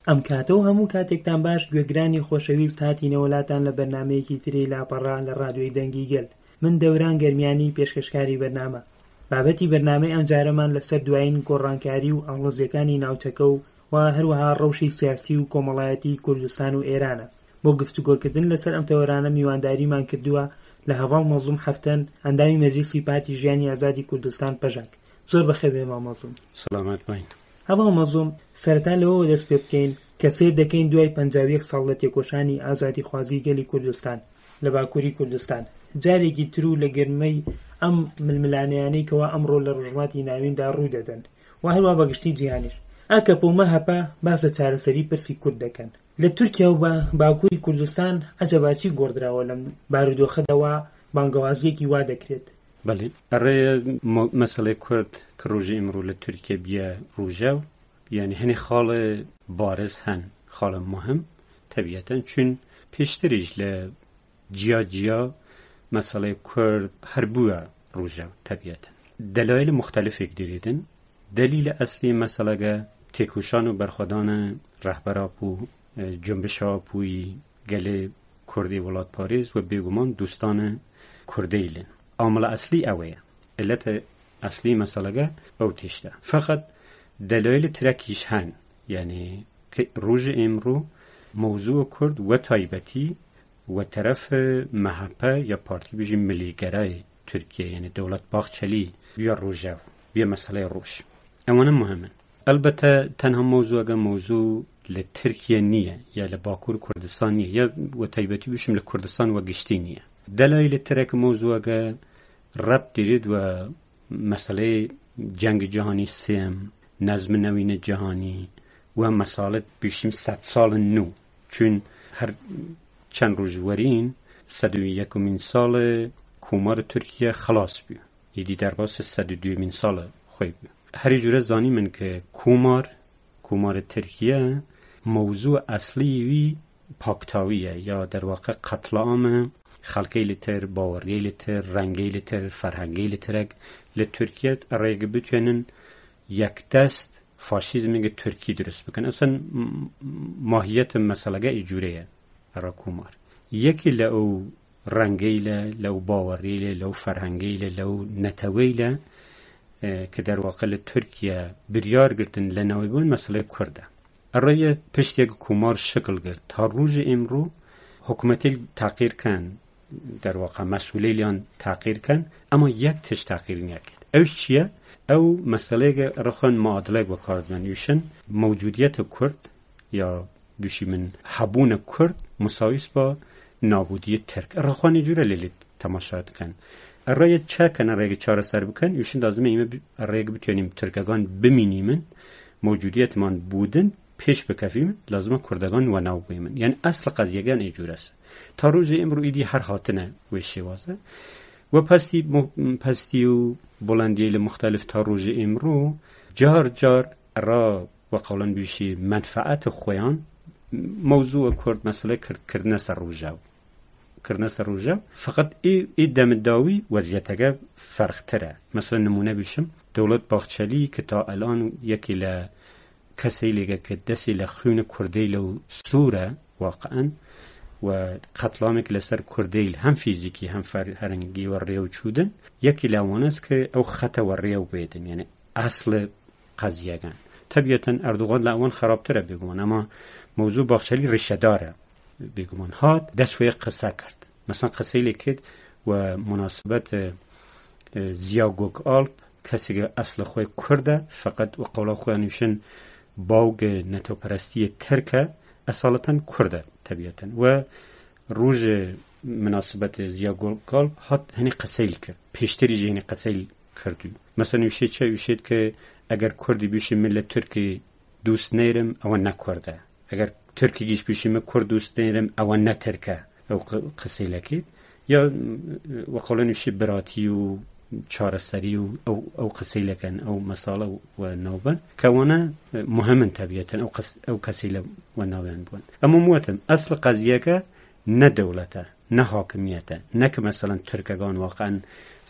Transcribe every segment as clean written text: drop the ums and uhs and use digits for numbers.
ئەم کاتەوە هەموو کاتێکتان باش گوێگرانی خۆشەویست هاتینە وڵاتان لە بەرنامەیەکی تری لاپەڕا لە ڕادیۆی دەنگی گەل. من دەوران گەرمیانی پێشکەشکاری بەرنامە. بابەتی بەرنامەی ئەمجارەمان لەسەر دوایین گۆڕانکاری و ئەڵۆزیەکانی ناوچەکە و هەروەها ڕەوشی سیاسی و کۆمەڵایەتی کوردستان و ئێرانە. بۆ گفتوگۆکردن لەسەر ئەم تەوەرانە میوانداریمان کردووە لە هەڤاڵ مەزلوم حەفتەن ئەندامی مەجلیسی پارتی ژیانی ئازادی کوردستان پەژەک. زۆر بەخێر بێ مام مەزلوم. سەلامەت باین. هەڤاڵ مەزلوم، سەرەتا لەوە دەست پێ بکەین کە سیر دەکەین دوای 51 ساڵ لە تێکۆشانی ئازادی خوازی گەلی کوردستان لە باکووری کوردستان. جارێکی تر و لە گرمەی ئەم ململانەیانەی کەوا ئەمڕۆ لە ڕژماتی ناویندا ڕوو دەدەن و هەروە بەگشتی جیهانیش. ئاکە پۆمە هەپا باسە چارەسەری پرسی کورد دەکەن. لە تورکیا و باکووری کوردستان عەجەباچی گۆڕدراوە لەم بارودۆخەدەوە بانگەوازیەکی وا دەکرێت. بەڵێ ئەڕێ مەسەڵەی کورد کە ڕۆژی ئەمڕۆ لە تورکیا بیە ڕوژاو، یعنی هەنێ خاڵە بارز هەن، خاڵە مهم تەبیەتەن، چون پێشتریش لە جیا مەسەڵەی کورد هەر بووە ڕوژاو تەبیەتەن. دەلایل مختلفێک دەرێتن. دلیل ئەسلی مەسەڵەگە تێکۆشان و بەرخۆدانە ڕەهبەرا بوو جنبشا بووی گەلێ کوردی وڵات پارێز و بێگومان دوستانە کوردیلن. عامل ئەسلی ئەوەیە، علەتە ئەسلی مەسەڵەگە ئەو تیشتە. فقط دلایل ترەکیش هەن، یعنی ڕۆژ ئێمڕۆ موضوع کورد و تایبەتی و طرف مهپە یا پارتی بژی ملیگەرای تورکیە، یعنی دەوڵەت باخچەلی بیا ڕۆژاو بیا مەسەڵەی ڕۆژ ئەوانە مهمن. ئەلبەتە تەنها موضوعەکە موضوع لە تورکیە نییە یا لە باکوور کوردستان نییە یا و تایبەتی بشم لە کوردستان و گشتی نییە. دلایل ترەک موضوعەکە ڕەبط دێت و مەسەلەی جەنگ جیهانی سێم، نەزم نەوینە جیهانی و مەساڵت بشیم 100 ساڵ نو، چون هەر چەند ڕۆژ وەرین 101مین ساڵە کۆمار تورکیە خلاص بوو، ئیدی دەرباسە 102مین ساڵە خۆی بوو. هەری جورە زانی من کە کۆمار تورکیە موضوع ئەسلی وی پاکتاویە یا دەرواقع قەتڵەعامە خەڵکەی لەتر، باوەڕیەی لەتر، ڕەنگەی لەتر، فەرهەنگەی لەترەک لە تورکیە ڕێگە بتوێنن یەک دەست فاشیزمێکی تورکی دروست بکەن. ئەسەن ماهیەتە مەسەلەگە ئیجورەیە ڕە کۆمار. یەکی لە ئەو ڕەنگەی لەو باوەڕی لەو فەرهەنگەی لەو نەتەوەی کە دەرواقع لە تورکیە بریارگرتن لە ناوی بوون مەسەلەی کوردە. ئەڕێیە پشتێک کۆمار شکل گرت تا ڕۆژی ئێمڕۆ حکومەتی تاقیر کەن، دەرواقع مەسئولەیان تاقیر کەن، ئەمە یەک تش تاقیر نەکرد. ئەوش چییە؟ ئەو مەسەلەیەکە ڕەخۆن معادلەیەک بەکاردێن ویشن موجودیەتە کورد یا دوشی من هەبوونە کورد مساویس با نابودی ترک. ڕەخۆنی جورە لێت تەماشا دەکەن. ئەڕێیە چاکەن ڕێگە چارەسەر بکەن ویشن دازمە ئێمە ڕێگە بتوێنیم تورکەکان بمینیمن موجودیەتمان بودن پێش بکەفیم لازمە کوردەکان وەناو بێمن. یعنی ئەسڵ قەزیەکان ئێجورەسە تا ڕۆژی ئێمڕۆ ئیدی هەر هاتنە وێ شێوازە و پەستی و بڵندیە لە مختلف تا ڕۆژی ئێمڕۆ جار ڕا و قەوڵەن بیشی منفعەتە خۆیان موضوع کورد مەسەلە کردنە سەر ڕۆژاو فقط ئی دەمداوی وەزیەتەکە فەرخترە. مەسەلەن نمونە بیشم دەوڵەت باخچەلی کە تا ئەلان یەکی لە کەسەی لێگە کە دەستی لە خوێنە کوردەی لەو سوورە واقعەن و قەتڵامێک لەسەر کوردەیل هەم فیزیکی هەم هەرەنگی و ڕێو چوودن یەکی لاوانەست کە ئەو خەتەوە ڕێو بێدن، یعنی ئەسڵ قەزیەکان. تەبیەتەن ئەردوغان لە ئەوان خراپترە بێگومان، ئەمە موضوع باخچەلی ڕیشەدارە بێگومان هات دەستوێ قسە کرد. مەسەڵەن قسەی لێ کرد و مناسبەت زیا گۆکئاڵپ کەسێکە ئەسڵ خۆی کوردە فقط و قەوڵا خۆیان نووشن باوگە نەتۆپەرستیە ترکە ئەساڵەتەن کوردە تەبیەتەن و ڕۆژ مناسبەت زیا گۆکئاڵپ هات هەنێ قسەی کرد پێشتری ژێنێ قسەی کردو. مەسەڵەن ویشێت چە ویشێت کە ئەگەر کوردی بیشی من لە تورکی دوست نەیرم ئەوە نەکوردە، ئەگەر تورکیگیش بیشی من کورد دوست نەیرم ئەوە نەترکە. ئەو قسەی لەکرد یا وەقەوڵەن ویشی براتی و چارەسەری و ئەو قسەی لەکەن ئەو مەساڵە و ناوبەن کەوانە مهمن تەبیەتەن ئەو کەسی لە وەناویان بوون. ئەمە موتم ئەسڵ قەزیەکە نە دەوڵەتە نە حاکمیەتە، نەکە مەسەڵەن تورکەکان واقعەن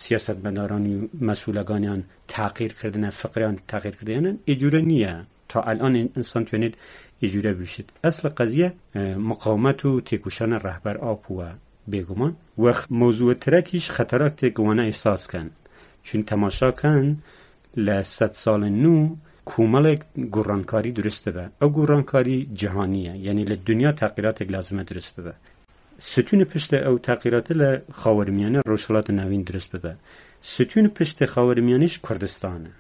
سیاسەتمەدارانی و مەسئولەکانیان تاقیر کردنە فقریان تاقیر کردنە ئیجورە نییە. تا الان انسان توانید ایجوره بشید. اصل قضیه مقاومت و تکوشان رهبر آپوه بگمان و موضوع ترکیش خطرات گوانه احساس کن چون تماشا کن لست سال نو کومل گرانکاری درسته به او گرانکاری جهانیه یعنی لدنیا تغییرات لازمه درسته به ستون پشت او تغییرات لخاورمیانه روشلات نوین درسته به ستون پشت خاورمیانش کردستانه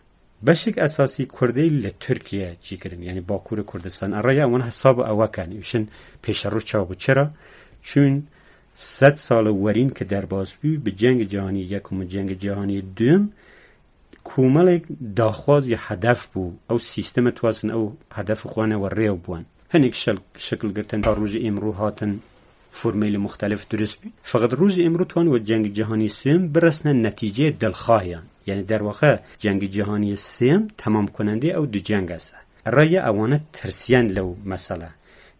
بشک اساسی کردی لترکیه چی کردن یعنی باکور کردستان ارای اون حساب او کنی وشن پیش رو چاو چرا چون 100 سال ورین که در باز بی به جنگ جهانی یکم و جنگ جهانی دوم کومل داخواز یا هدف بو او سیستم توازن او هدف خوانه و ریو بوان هنیک شکل گرتن تا روز امرو هاتن فرمیل مختلف درست بی فقط روز امرو توان و جنگ جهانی سوم برسن نتیجه دلخواهیان یعنی در واقع جنگ جهانی سوم تمام کننده او دو جنگ است رای اوانه ترسیان لو مسئله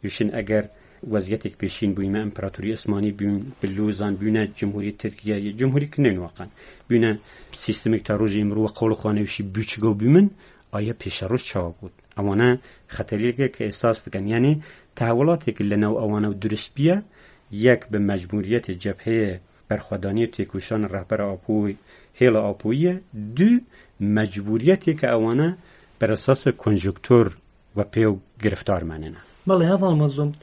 یوشن اگر وضعیت پیشین بویم امپراتوری عثمانی بیم بلوزان بینه جمهوری ترکیه جمهوری کنن واقعا بینه سیستمی تا روز امرو و قول خانه‌وشی بیچگو بیمن آیا پیش روش چا بود اوانه خطریه که احساس دکن یعنی تحولاتی که لنو اوانه درست بیه یک به مجبوریت جبهه برخوادانی تکوشان رهبر آپوی هیل آپویه دو مجبوریتی که اوانه بر اساس کنجکتور و پیو گرفتار مننه بله هفا مزوم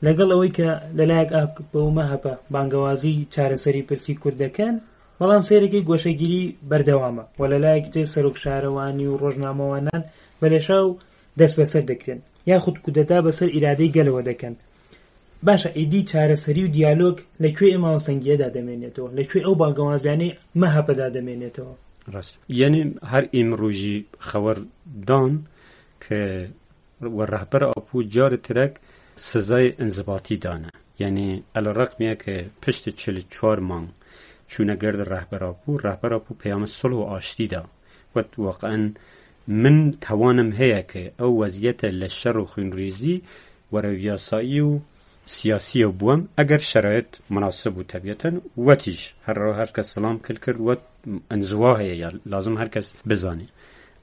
لەگەڵ ئەوەی کە لەلایەک بەومە هەبە بانگەوازی چارەسەری پرسی کوردەکان بەڵام سەیرەکەی گۆشەگیری بەردەوامە و لەلایەک تر سەرۆک شارەوانی و ڕۆژنامەوانان بەلێشاو دەست بەسەر دەکرێن یاخود کودەتا بەسەر ئیرادەی گەلەوە دەکەن باشە ئیدی چارەسەری و دیالۆگ لەکوێ ئێمە هاوسەنگیەدا دەمێنێتەوە لەکوێ ئەو بانگەوازیانەی مەهەپەدا دەمێنێتەوە ڕاست یعنی هەر ئیمڕۆژی خەوەردان کە و رهبر آپو جار ترک سزای انضباطی دانه یعنی علیرغم که پشت 44 مانگ چونه گرد رهبر آپو پیام صلح و آشتی دا و واقعا من توانم هیا که او وضعیت لشر و خونریزی و رویاسایی و سیاسی و بوم اگر شرایط مناسب و طبیعتا و تیش هر کس سلام کل کرد و انزواه یا لازم هر کس بزانه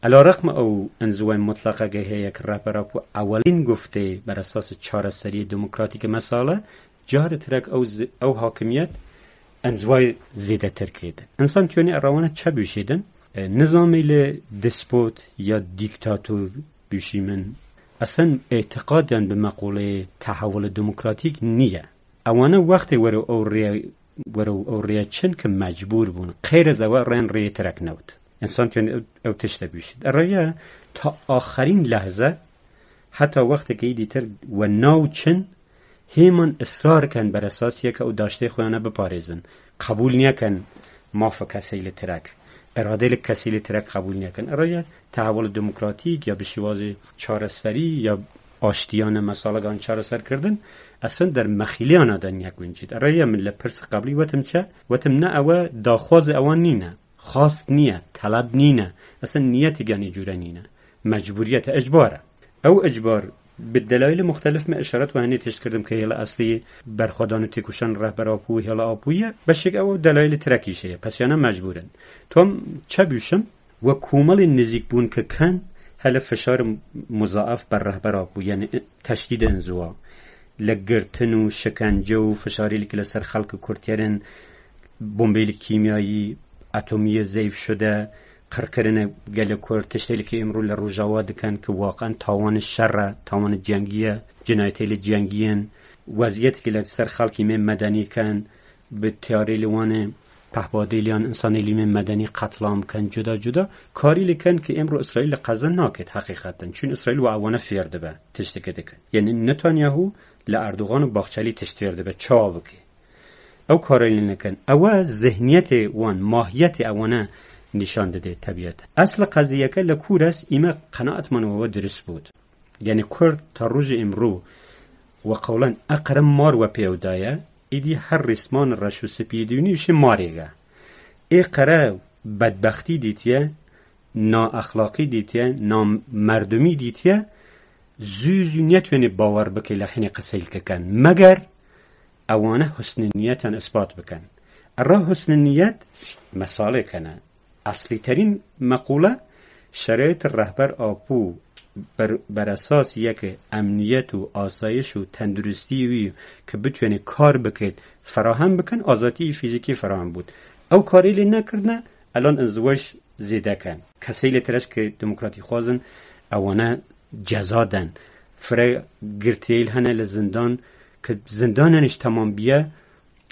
علیرغم او انزوای مطلقه که یک رهبر آپو اولین گفته بر اساس چارەسەری دموکراتیک مساله جار ترک او حاکمیت انزوای زیده تر کرده انسان تیونی اروانه چه بیشیدن نظامی دسپوت یا دیکتاتور بیشیمن اصلا اعتقادن به مقوله تحول دموکراتیک نیه اوانه وقتی ورو او ریا چن که مجبور بون غیر از او رین ری ترک نود انسان که او تشته بیشید رایه تا آخرین لحظه حتی وقتی که ایدی تر و ناو چن هیمان اصرار کن بر اساسی که او داشته خویانه بپاریزن قبول نیا کن مافا کسی لترک اراده کسی لترک قبول نیا کن رایه تحول دموکراتیک یا به شواز چارەسەری یا آشتیان مسالگان چارەسەر کردن اصلا در مخیلیان آدن یک ونجید رایه من لپرس قبلی وتم چه وتم نه او داخواز اوان نینه خواست نیه طلب نینه اصلا نیتی گانی جوره نینه مجبوریت اجباره او اجبار به دلایل مختلف من اشارت و هنی تشت کردم که هیلا اصلی برخوادان تکوشان رهبر آپو هیلا آپویه بشک او دلایل ترکیشه پس یعنی مجبورن تو هم چه بیوشم و کومل نزیک بون که کن هل فشار مضاعف بر رهبر آپو یعنی تشدید انزوا لگرتن و شکنجه و فشاری لکل سر خلق کرتیرن بمبیل کیمیایی اتمی ضعیف شده قرقرن گل کرد تشتیلی که امرو لروجاوا دکن که واقعا تاوان شر تاوان جنگیه جنایتی جنگیین وضعیت که لسر خلقی من مدنی کن به تیاری لیوان پهبادی لیان انسانی لیمن مدنی قتلام کن جدا جدا کاری لکن که امرو اسرائیل قضا ناکد حقیقتا چون اسرائیل و اوانه فیرده به تشتیکه دکن یعنی نتانیاهو لاردوغان و باخچالی تشتیرده به چا بکی او کاری نکن او ذهنیت وان ماهیت اوانه نشان داده طبیعت اصل قضیه که لکورس ایمه قناعت من و درست بود یعنی کرد تا روز امرو و قولا اقرم مار و پیودایه ایدی هر رسمان رشو سپیدونی وشه ماریگه ای قره بدبختی دیتیه نا اخلاقی دیتیه نا مردمی دیتیه زوزو نتونه باور بکی لحین قسیل کن مگر اوانه حسن نیت اثبات بکن اره حسن نیت مساله کنه اصلی ترین مقوله شرایط رهبر آپو بر اساس یک امنیت و آسایش و تندرستی وی که بتونه کار بکرد فراهم بکن، آزادی فیزیکی فراهم بود. او کاری لی نکردن، الان ازدواج زیده کن. کسی لی ترش که دموکراتی خوازن اوانه جزا دن. فرای گرتیل هنه لزندان که زندانش تمام بیه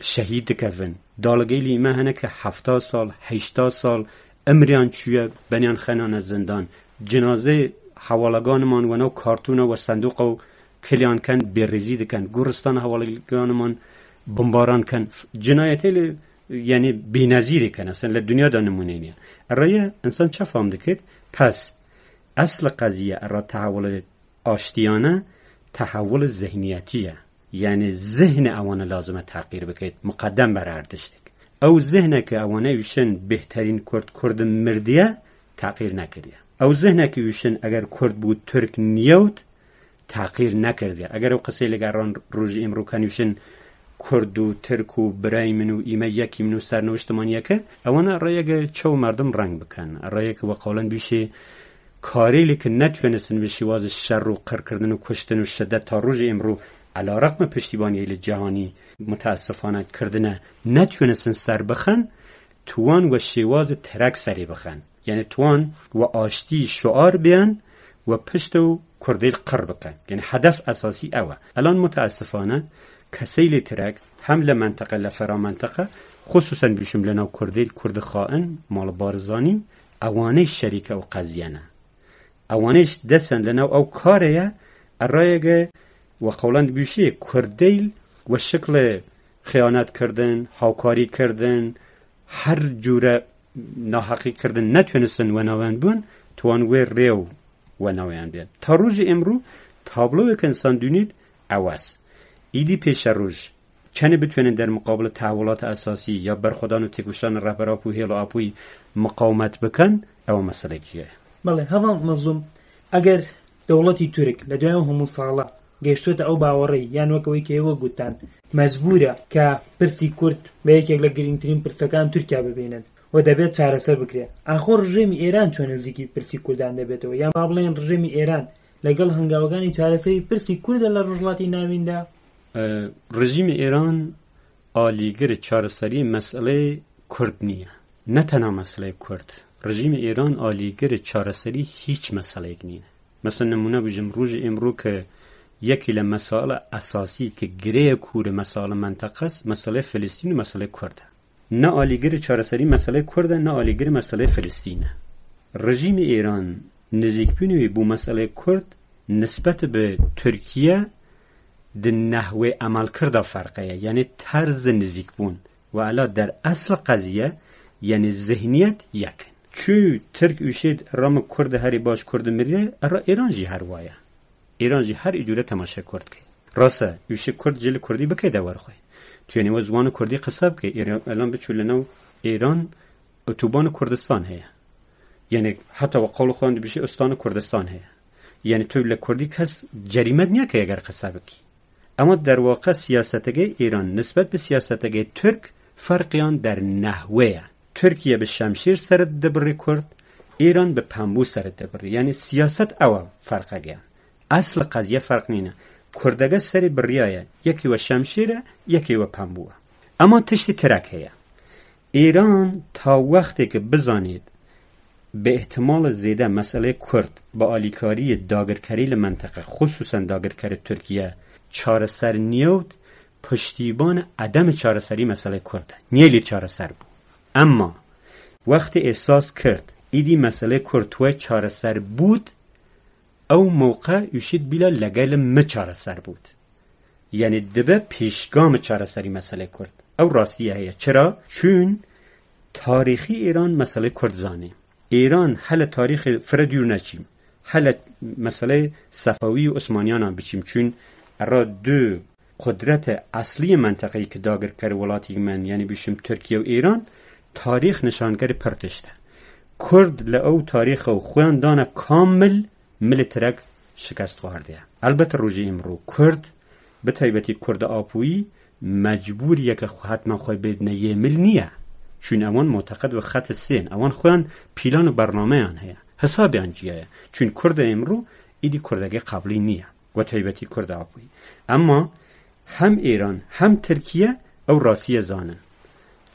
شهید کفن. دالگی لی ایمه هنه که 70 سال 80 سال امریان چویه بنیان خنان از زندان. جنازه حوالگانمان و نو کارتون و صندوق و کلیان کن بیرزی دکن. گورستان حوالگانمان بمباران کن. جنایتی یعنی بی‌نظیری کن اصلا لدنیا دا نمونه نیه. ارائه انسان چه فهم دکید؟ پس اصل قضیه ارائه تحول آشتیانه تحول ذهنیتیه. یعنی ذهن اوانه لازمه تغییر بکید مقدم بر اردشتک. او ذهنه که اوانه یوشن بهترین کرد مردیه تغییر نکردیه. او ذهنه که یوشن اگر کرد بود ترک نیود تغییر نکردیه. اگر او قصه لگران روز امرو کنیوشن کرد و ترک و برای منو ایمه یکی منو سرنوشتمانیه که اوانه رایه چو مردم رنگ بکن. رایه که وقالن بیشه کاری لی که نتونستن به شواز شر و قر کردن و کشتن و شدت تا روز امرو علا رقم پشتیبانی ایل جهانی متاسفانه کردنه نتونستن سر بخن، توان و شواز ترک سری بخن. یعنی توان و آشتی شعار بیان و پشت و کردیل قر بکن. یعنی هدف اساسی اوه. الان متاسفانه کسیل ترک حمل منطقه لفرا منطقه خصوصا بیشم لناو کردیل کرد خائن مال بارزانی اوانش شریکه و قضیه نه. اوانش دستن لناو او کاریه ارائه و قولند بیشه کردیل و شکل خیانت کردن، هاوکاری کردن، هر جوره ناحقی کردن نتونستن و نوان بون توان و ریو و نوان بیان. تا روز امرو تابلوی که انسان دونید عوض. ایدی پیش روز چنه بتونن در مقابل تحولات اساسی یا برخودان و تکوشان رهبر آپوی هیل و آپوی مقاومت بکن او مسئله کیه؟ بله هوا مظلوم اگر دولتی ترک لدوام همون سالا گشتوت او باوری یعنی وکوی که او گوتن مجبوره که پرسی کرد به یک لگرینترین پرسکان ترکیه ببینند و دبیت چارەسەر بکرێ. ئاخۆ ڕژێمی ئێران چۆن نزیکی پرسی کوردان دەبێتەوە یا با بڵێن ڕژێمی ئێران لەگەڵ هەنگاوەکانی چارەسەری پرسی کوردە لە ڕۆژهەڵاتی ناویندا؟ ڕژیمی ئێران ئالیگر چارەسەری مەسئلەی کورد نییە، نە تەنها مەسئلەی کورد. ڕژیمی ئێران ئالیگر چارەسەری هیچ مەسئلەیەک نییە. مەسەڵەن نمونە بژم ڕۆژی ئێمڕۆ کە یەکی لە مەسائڵە ئەساسی کە گرەیە کوورە مەسائڵە منتەقەس مەسئلەی فلسطین و مەسئلەی کوردە. نه آلیگر چارەسەری مەسئلەی کوردە نه آلیگر مەسئلەی فلسطینە. ڕژیمی ئێران نزیکبوونەوەی بۆ مەسئلەی کورد نسبەت بە تورکیە د نحوی عملکرد فرقه، یعنی طرز نزیکبون و علا در اصل قضیه یعنی ذهنیت یکن. چو ترک اوشید رام کرد هری باش کرد مریه ارا ایران جی هر وایه، ایران جی هر ایجوره تماشا کرد که راسه اوشید کرد جل کردی بکی دوار خواه تو یعنی وزوان کردی قصاب که الان بچولنو ایران اتوبان کردستان هیا، یعنی حتی و قول خواند بشه استان کردستان هیا، یعنی تو لکردی کس جریمت نیا که اگر قصاب کی. اما در واقع سیاستگی ایران نسبت به سیاستگی ترک فرقیان در نحوه. ترکیه به شمشیر سرد دبری کرد، ایران به پنبو سرد دبری، یعنی سیاست او فرقه گیان. اصل قضیه فرق نینه. کردگه سری بریایه، یکی و شمشیره یکی و پنبوه. اما تشتی ترکیه. ایران تا وقتی که بزانید به احتمال زیاده مسئله کرد با آلیکاری داگرکاری لمنطقه خصوصا داگرکاری ترکیه چاره سر نیود، پشتیبان عدم چاره سری مسئله کرد نیلی چاره سر بود. اما وقتی احساس کرد ایدی مسئله کرد توی چاره سر بود، او موقع یوشید بیلا لگل چاره سر بود، یعنی دبه پیشگام چاره سری مسئله کرد. او راستیه هیه. چرا؟ چون تاریخی ایران مسئله کرد زانه. ایران حل تاریخ فردیو نچیم، حل مسئله صفوی و عثمانیان هم بچیم، چون ارا دو قدرت اصلی منطقه‌ای که داگر کرد ولاتی من یعنی بشیم ترکیه و ایران تاریخ نشانگر پرتشته. کرد لعو تاریخ و خواندان کامل مل ترک شکست خورده. البته روزی امرو کرد به تایبتی کرد آپویی مجبور یک حتما خواه بید نیه مل نیه، چون اوان معتقد و خط سین اوان خوان پیلان و برنامه آن هیا حساب آن جیه. چون کرد امرو ایدی کردگی قبلی نیه و تایبەتی کورد ئاپۆی. ئەمما هەم ئێران هەم ترکیە ئەو ڕاستیە زانن.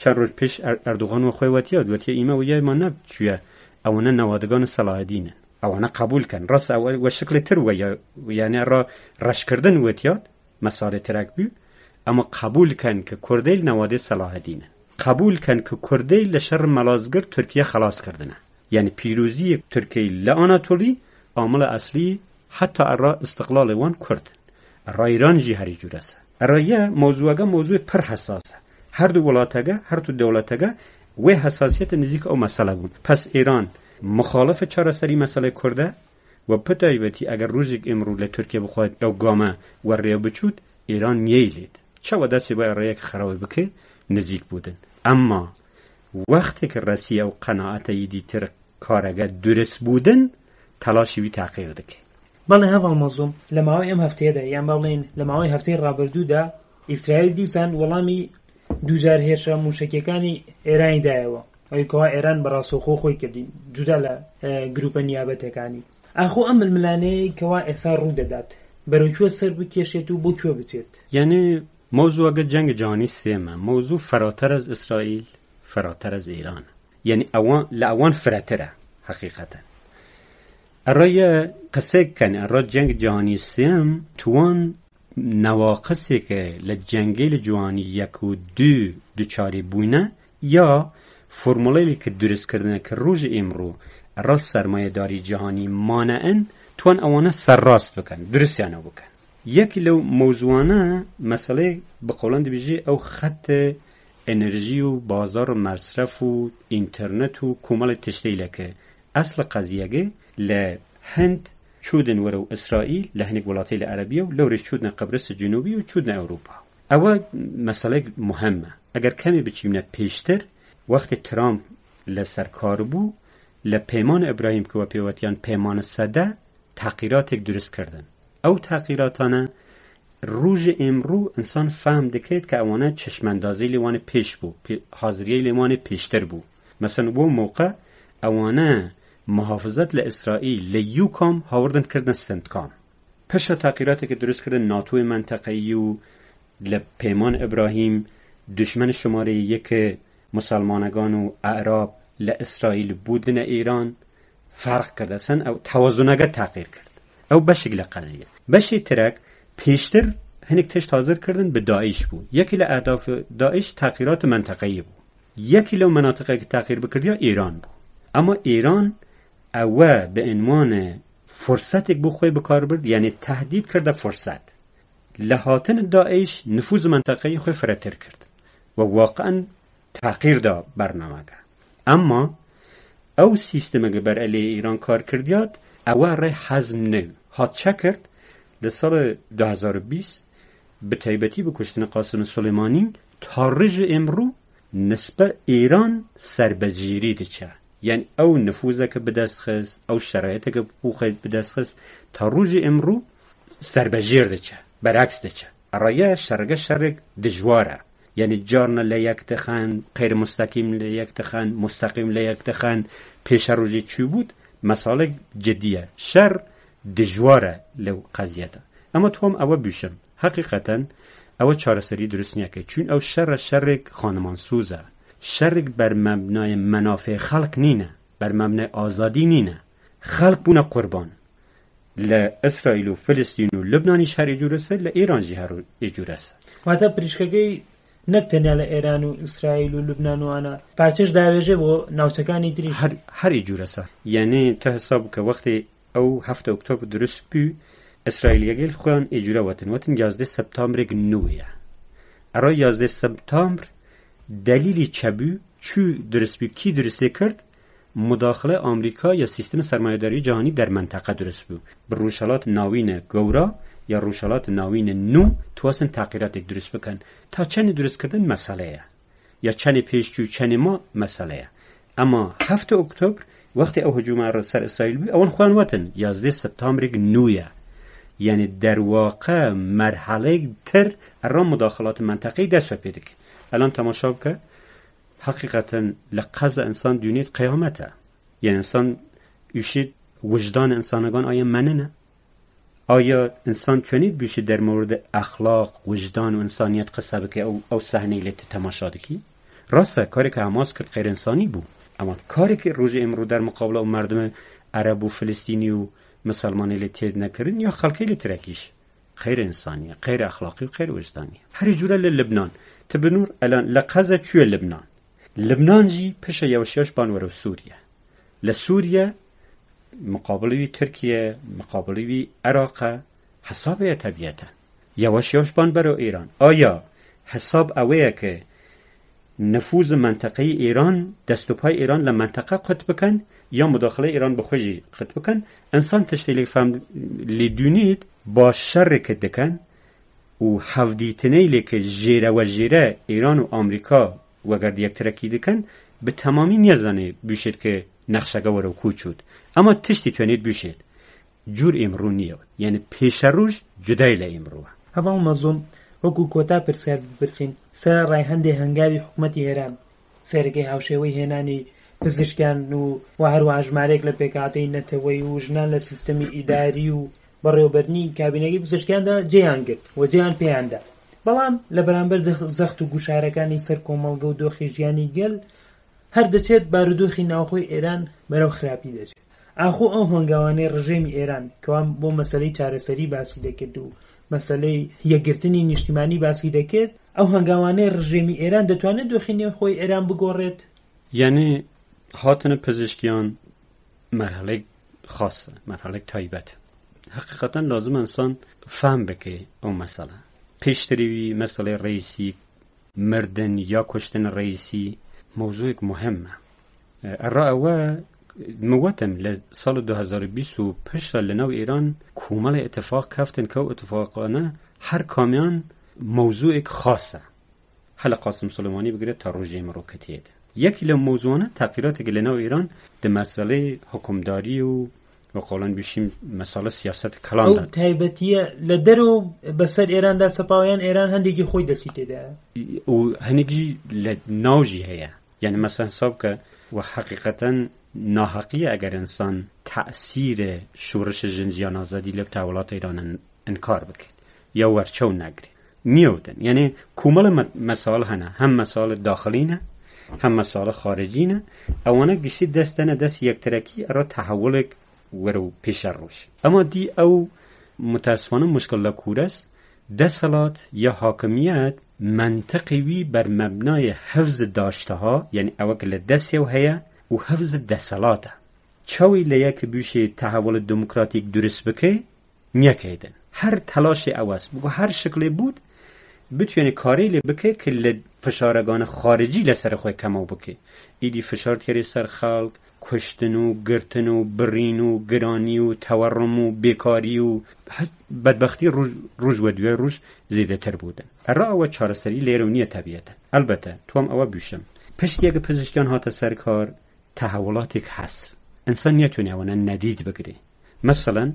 چەند ڕۆژ پێش ئەردوغان و خۆی وەتیە ئیمە ویایمان نەبچوویە ئەوەنە نەوادگان سەلاحەدینن، ئەوانە قبولکەن ڕاست ئەوە وە شکلی تر وە یانێ ڕەشکردن وەتیات مەساڵێ ترەک بوو، ئەمە قبولکەن کە کوردەی نەوادێ سەلاحەدینن، قبولکەن کە کوردەی لە شەڕ مەلازگر تورکیە خلاصکردنە. یعنی پیرۆزی تورکیە لە ئاناتۆلی عامڵە ئەسلی حتی ئەڕا استقلال وان کردن. ئەڕا ئیران جی هەری جوورەسە. ئەڕایە مۆزوعەکە مۆزوع پڕ حەساسە. هەردوو وڵاتەکە هەردوو دەوڵەتەکە وێ حەساسیەتە نزیک ئەو مەسەلە بوون. پس ئێران مخالف چارەسەری مەسەلەی کوردە و بەتایبەتی ئەگەر ڕۆژێک ئێمڕۆ لە تورکیە بخوات ئەو گامە وەڕێ بچوت ئێران نیەیلێت. چاوە دەسێ بە ڕێیەک خراوی بکە نزیک بودن. ئەمما وەختێک ڕەسی ئەو قەناعەتەی دیتر کارەگە درست بودن تەلاشی وی تاقیر دەکەێت. بەڵێ هەڤڵ مەزوم لە ماوەی ئەم هەفتەیەدا یان بەڵێن لە ماوەی هەفتەی ڕابردوودا ئیسرائیل دیسان وەڵامی دووجار هێرشە موشکیەکانی ئێرانی دایەوە، ئەوەی کەوا ئێران بەڕاستەوخۆ خۆی کردی جودا لە گروپە نیابەتەکانی. ئاخۆ ئەم ململانەیە کەوا ئێستا ڕوو دەدات بەرەوکوێ سەر بکێشێت و بۆ کوێ بچێت؟ یعنی موضوعەکە جەنگ جهانی سێمە، موضوع فراتر از ئیسرائیل فراتر از ئێران، یعنی لە ئەوان فرەترە حەقیقەتەن. ئەڕایە قسەیەکەن ئەڕا جەنگ جهانی سێم توان نەواقسێکە لە جەنگەی لە جوانی یەک و دووچاری بووینە یا فۆرموڵەیەکی کە دروستکردنە کە ڕۆژی ئێمڕۆ ئەڕا سەرمایەداری جیهانی مانەئن توان ئەوانە سەرڕاست بکەن دروستیانە بکەن. یەکی لەو مۆزوعانە مەسەلەی بەقەوڵان دەبێژێ ئەو خەتە ئەنەرژی و بازار و مەصرف و ئینتەرنێت و کۆمەڵی تشتیلەکە ئەسڵ قەزیەگە لە هەند چودن وەرە و ئیسرائیل لە هەنێک وڵاتی لە عەرەبیە و لەورێش چودنە قەبرس جنوبی و چودنە ئەوروپا. ئەوە مەسەلەیەک مهمە. ئەگەر کەمی بچینە پێشتر وەختی ترامپ لە سەرکار بوو لە پەیمان ئیبراهیم کەوە پێوەتیان پەیمانە سەدە تاقیراتێک دروست کردن. ئەو تاقیراتانە ڕۆژی ئێمڕۆ ئینسان فهم دەکرێت کە ئەوانە چەشمەندازی لێوانە پێش بوو، حاضریەی لێوانە پێشتر بوو. مەسەن بۆ موقع ئەوانە محافظت لە ئیسرائیل لە یوکام هاوردن کردن سنتکام. پشە تاقیراتێکی دروست کردن ناتۆی منتەقەیی و لە پەیمان ئیبراهیم دشمن شماره یەک مسلمانەکان و عەراب لە ئیسرائیل بودنە ئێران فەرق کردە سن ئەو تەوازونەکە تاقیر کرد. ئەو بەشێک لە قەزیە. بەشی ترەک پێشتر هەنێک تشت حاضر کردن بە داعش بوو. یەکی لە ئەهداف داعش تاقیرات منتەقەیی بوو. یەکی لەو مناطقێک تاقیر بکردیا ئێران بوو. ئەمە ئێران ئەوە بە عنوان فرصتێک بۆ خۆی بەکار برد، یعنی تهدید کردە فرصت لە هاتن داعش نفوذ منتەقەیی خۆی فرەتر کرد و واقعا تاقیردا بەرنامەکە. ئەمما ئەو سیستەمەکە بەر ئەلێ ئێران کار کردیات ئەوە ڕێ حەزم نەو هات چە کرد لە ساڵ 2020 بە تایبەتی بە کوشتنە قاسم سولەیمانی تا ڕێژە ئێمڕۆ نسبە ئێران سەربەجێری دەچە، یعنی ئەو نفوذەکە بەدەست خست ئەو شەرایەتەکە بۆ خۆی بەدەست خست تا ڕۆژی ئێمڕۆ سەربەژێر دەچە، بەرعکس دەچە. ئەڕایە شەڕەکە شەڕێک دژوارە، یعنی جارنە لە یەک دەخەن، غیر مستەقیم لە یەک دەخەن، مستەقیم لە یەک دەخەن. پێشە ڕۆژی چی بوود مەساڵێک جدیە، شەڕ دژوارە لەو قەزیەتە. ئەمە تۆم ئەوە بیشم حەقیقەتەن ئەوە چارەسەری دروست نیەکە، چون ئەو شەڕە شەڕێک خانمانسوزە، شەڕێک بەر مەبنای مەنافع خەڵک نینە، بەر مەبنای ئازادی نینە. خەڵک بوونە قوربان لە ئیسرائیل و فلستین و لوبنانیش هەر ئێجورەسە، لە ئێرانجی هەر ئێجورەسە. واتە پریشکەکەی نەک تەنیا لە ئێران و ئیسرائیل و لوبنان وانە پارچەش داوێژێ بۆ ناوچەکانی تری هەر ئێجورەسە. یعنی تا حساب بکە وەختی ئەو هەفتە ئۆکتۆبر دروست بوو ئیسرائیلیەگەل خۆیان ئێجورە وەتن 11 سەپتامبرێک نوێیە. ئەڕۆ 11 سەپتامبر دلیلی چەبوو چوو دروست بوو، کی دروستی کرد؟ مداخله ئامریکا یا سیستم سرمایه‌داری جهانی در منطقه درست بوو. بە ڕۆژهەڵات ناوینە گەورە یا ڕۆژهەڵات ناوینە نو تواسن تاقیراتێک دروست بکەن. تا چەندی دروستکردن مەسەلەیە، یا چەندی پێشچوو چەندی ما مەسەلەیە. ئەما هەفتە ئۆکتۆبر وەختی ئەو هەجومە سەر ئیسرائیل بوو ئەوان خۆیان وەتن 11 سەپتامبرێک نوێیە، یعنی دەرواقع مەرحەڵەیەک تر ئەڕۆ مداخلات منطقەی دەست پێ دەکەن. الان تماشا بکە حقیقتا لە قەزە ئینسان دوێنێت قیامەتە، یعنی ئینسان ئوشید وجدان ئینسانەکان ئایا مننە؟ آیا انسان کنید بیشه در مورد اخلاق وجدان و انسانیت قصه بکه او صحنه لیت تماشا دکی؟ راسته کاری که حماس کرد غیر انسانی بود، اما کاری که روز امرو در مقابل اون مردم عرب و فلسطینی و مسلمانی لیت نکردن یا خلقی لیت رکیش غیر انسانیه، غیر اخلاقی و غیر وجدانیه. هر جوره لبنان تبنور الان لقزه چوه لبنان جی پشه یوشیاش بانورو سوریه لسوریه مقابلوی ترکیه مقابلوی عراق حسابه طبیعتا یواشیاش بان برو ایران. آیا حساب اوه که نفوذ منطقه ایران دست و پای ایران لمنطقه قط بکن یا مداخله ایران بخوشی قط بکن؟ انسان تشتیلی فهم لیدونید با شر که دکن و حفدیتنیلی که جیره و جیره ایران و امریکا وگرد یک ترکی دکن به تمامی نیزانه بیشید که نقشگه ورو کوچود، اما تشتی توانید بیشید جور امرو نیه، یعنی پیش روش جدای لامروه. هوا مزوم وەکو کۆتا پرسیار بپرسین سەر ڕای هەندێک هەنگاوی حکوومەتی ئێران سەرەکەی هاوشێوەی هێنانی پزیشکان و هەروەها ژمارەیەک لە پێکهاتەی نەتەوەی و ژنان لە سیستەمی ئیداری و بەڕێوەبەرنی کابینەکەی پزیشکیاندا جێیان گرت و جێیان پێیاندا. بەڵام لە بەرامبەر زەخت و گوشارەکانی سەر کۆمەڵگە و دۆخی ژیانی گەل هەر دەچێت بارودۆخی ناوخۆی ئێران بەرەو خراپی دەچێت. ئاخۆ ئەو هەنگاوانەی ڕژێمی ئێران کەوام بۆ مەسەلەی چارەسەری باسی دەکرد و مەسەلەی یەکگرتنی نیشتیمانی باسی دەکرد، ئەو هەنگاوانەی ڕژێمی ئێران دەتوانێت دۆخی نێوخۆی ئێران بگۆڕێت؟ یعنی هاتن پزیشکیان مرحله خاصه، مرحله تایبت. حقیقتا لازم انسان فهم بکه اون مسئله. پیشتریوی مسئله رئیسی مردن یا کشتن رئیسی موضوع مهمه. الرأوه موتم لسال 2025 لنو ایران کومل اتفاق کفتن که اتفاقانه هر کامیان موضوع خاصه. حالا قاسم سلیمانی بگیره تا روژه مروکتیه ده. یکی لموضوعانه تغییراتی که لنو ایران ده مسئله حکمداری و قولن بیشیم مسئله سیاست کلان دن. او تایبتیه لدرو بسر ایران در سپاویان ایران هندگی خوی دستیده ده. و هنگی لناوجی هیا. یعنی مثلا حساب که و حقیقتا ناحقیه اگر انسان تأثیر شورش جنسیان آزادی لب تحولات ایران انکار بکن یا ورچو نگری نیودن. یعنی کومل مسائل هنه، هم مسائل داخلی نه هم مسائل خارجی نه. اوانه گشتی دستانه دست یک ترکی را تحول ورو پیش روش. اما دی او متاسفانه مشکل لکور است دستالات یا حاکمیت منطقی بر مبنای حفظ داشته ها، یعنی اوکل دستی و هیا و حفظ دستالاته. چاوی لیک بیشه تحول دموکراتیک درست بکه نیکیدن. هر تلاش اواز بگو هر شکلی بود بتونی کاری لی بکه که فشارگان خارجی لسر خوی کمو بکه. ایدی فشار تیری سر خلق، کشتن و گرتن و برین و گرانی و تورم و بیکاری و بدبختی روش و دوی روش زیده تر بودن. ارا او چارسری لیرونی طبیعته. البته تو هم او بیشم پشت یک پزشکیان هات سرکار تحولاتک هست. انسان نیتونی اونا ندید بگیره. مثلا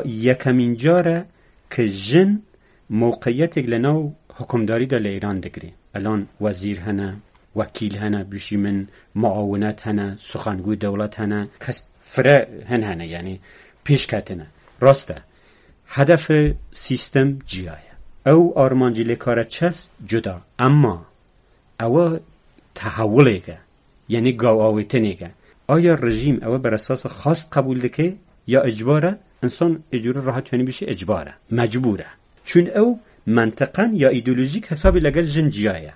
یکمین جاره که جن موقعیتک لناو حکمداری دا ایران دگیره. الان وزیر هنه، وکیل هنه، بیشی من معاونت هنه، سخنگوی دولت هنه، کس فره هنه، یعنی پیشکت هنه. راسته هدف سیستم جیایه او آرمانجی لکاره چست جدا، اما او تحوله که یعنی گاواویتنه که آیا رژیم او بر اساس خاص قبول دکه یا اجباره؟ انسان اجباره راحت یعنی بیشه اجباره مجبوره، چون او منطقا یا ایدئولوژیک حسابی لگل جن جیایه.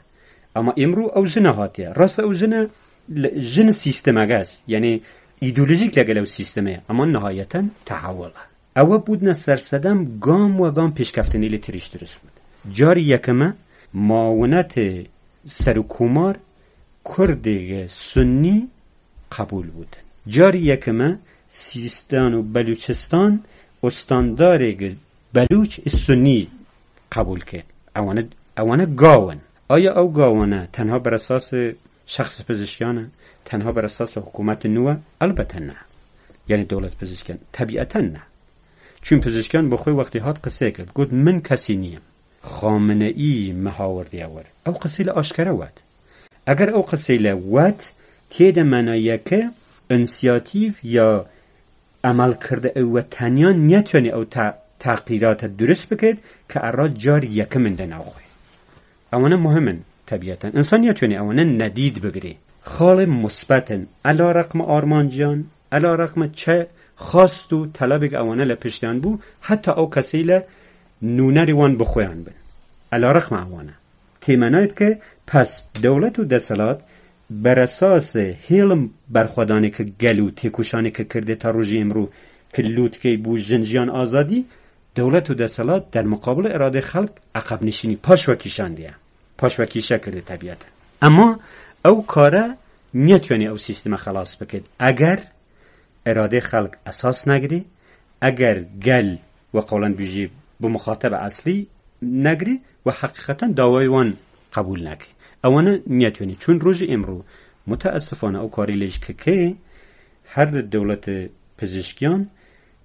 اما امرو او جنه هاتیه. راست او جن سیستمه است، یعنی ایدئولوژیک لگل او سیستمه، اما نهایتا تحوله. او بودن سرسدم گام و گام پیشکفتنی لتریش درست بود. جاری یکمه معاونت سرکومار کرد سنی قبول بود. جاری یکمه سیستان و بلوچستان استاندار بلوچ سنی قبول کرد. اوانه گاون. آیا او گاونه تنها بر اساس شخص پزشکیانه؟ تنها بر اساس حکومت نوه؟ البته نه. یعنی دولت پزشکیان طبیعتا نه. چون پزشکیان بخوی وقتی هات قصه کرد گفت من کسی نیم. خامنه ای محاوردی اول او قصیل آشکره ود. اگر او قصیل ود تیده منایه که انسیاتیف یا عمل کرده او تنیان نیتونی او تغییرات درست بکرد که اراد جار یکم اندن آخوی. اونا مهمن طبیعتا. انسان یتونی اونا ندید بگیری. خال مثبتن علا رقم آرمانجان، علا رقم چه خواست و طلبک اونا لپشتیان بو، حتی او کسی نونه روان بخویان بن. علا رقم اونا. تیمناید که پس دولت و دسالات بر اساس هیلم برخوادانی که گلو تکوشانی که کرده تا روزی امرو که لوت که بو جنجیان آزادی، دولت و دسالات در مقابل اراده خلق عقب نشینی پاشوکیشان دیا. پاشوکیشه کرده طبیعتا. اما او کاره نیتونی او سیستم خلاص بکد اگر اراده خلق اساس نگری، اگر گل و قولا بیجی بمخاطب اصلی نگری و حقیقتا دعوای وان قبول نکی. اوانه نیتونی. چون روز امرو متاسفانه او کاری لیش که هر دولت پزشکیان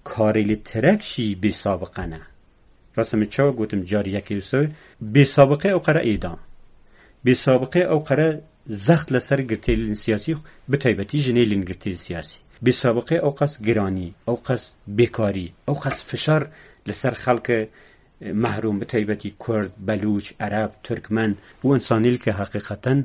کاری ترکشی بی سابقه نه. راستم چاو گوتم جاری یکی وسوی بی سابقه او قرار ایدام، بی سابقه او قرار زخت لسر گرتیل سیاسی بتایبتی جنیلین گرتیل سیاسی، بی سابقه او قصد گرانی، او قصد بیکاری، او قصد فشار لسر خلق محروم بتایبتی کرد، بلوچ، عرب، ترکمن و انسانیل که حقیقتا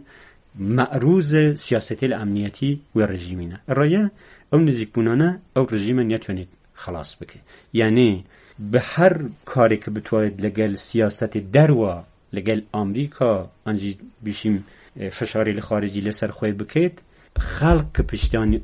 معروض سیاست الامنیتی و رژیمینه. رایه او نزیک بونانه او رژیم نیتونید خلاص بکه. یعنی به هر کاری که بتواید لگل سیاست دروا لگل امریکا انجی بیشیم فشاری خارجی لسر خوی بکید، خلق که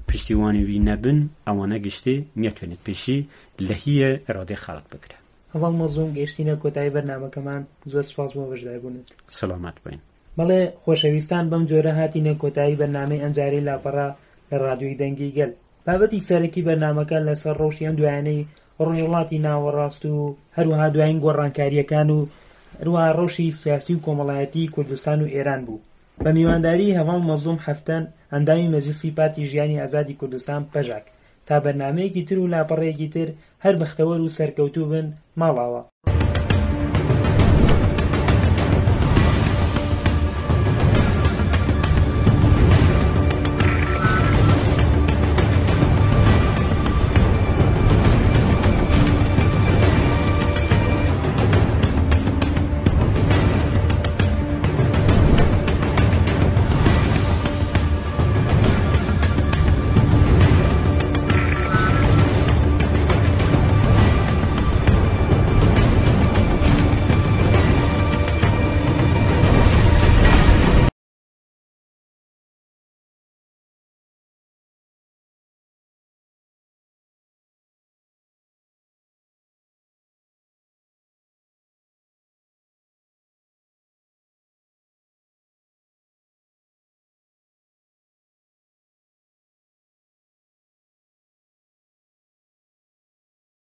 پشتیوانی وی نبن اوانه گشته نیتونید پیشی لحیه اراده خلق بکره. اول موضوع گشتینه کتای برنامه کمان زود سپاس با وجدای بونید. سلامت باین. بله خوشویستان بم جوره هاتینه کتای برنامه انجاری لاپرا لرادیوی دنگی گل. بابتی سرکی برنامه کل لسر روشیان دوانی ڕۆژهەڵاتی ناوەڕاست و هەروەها دوایین گۆڕانکاریەکان و هەروەها ڕۆژی سیاسی و کۆمەڵایەتی کوردستان و ئێران بوو. بە میوانداری هەواڵ مەزلوم حەفتەن ئەندامی مەجلیسی پارتی ژیانی ئازادی کوردستان پەژاک تا بەرنامەیەکی تر و لاپەڕەیەکی تر هەر بەختەوەر و سەرکەوتوو بن ماڵاوە.